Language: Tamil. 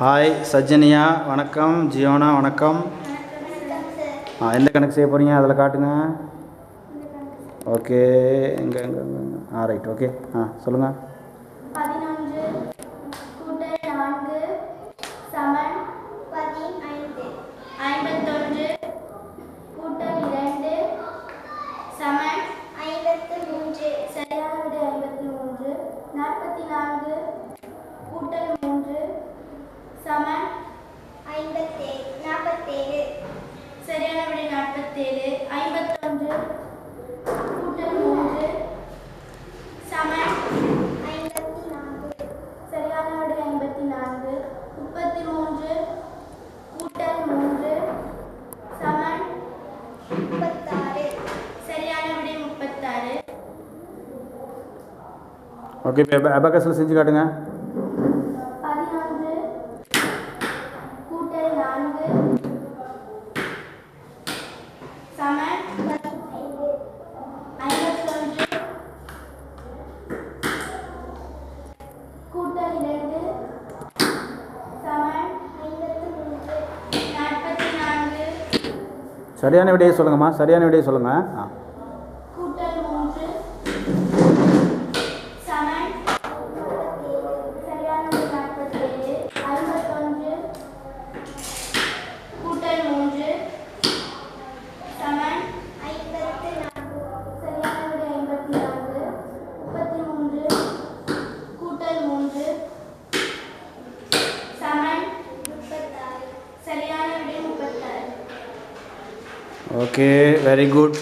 ஹாய் சஜ்ஜனியா வணக்கம். ஜியோனா வணக்கம். எந்த கணக்கு செய்ய போகிறீங்க அதில் காட்டுங்க. ஓகே எங்கே எங்கே ரைட் ஓகே சொல்லுங்கள். 11 கூட்டல் 4 சமன் 15. 51 கூட்டல் 2 சமன் 53. சரியான விடை 53. 44 கூட்டல் 3 சமன் 47. சரியான விடை 47. 51 கூட்டல் 3 சமன் 54. சரியான விடை 54. 33 கூட்டல் 3 சமன் 36. சரியான விடை 36. ஓகே இப்போ அபகஸில் செஞ்சு காட்டுங்க. 11 கூட்டல் 4 சமன் 51 கூட்டல் 2 சமன் 53. 44 சரியான விடையை சொல்லுங்கம்மா. சரியான விடையை சொல்லுங்கள். கூட்டல் 3 சமன் 47. சரியான விடை 47. 51 கூட்டல் 3 சமன் 54. சரியான விடை 54. 33 கூட்டல் 3 சமன் 36. சரியான விடை 36. Okay very good.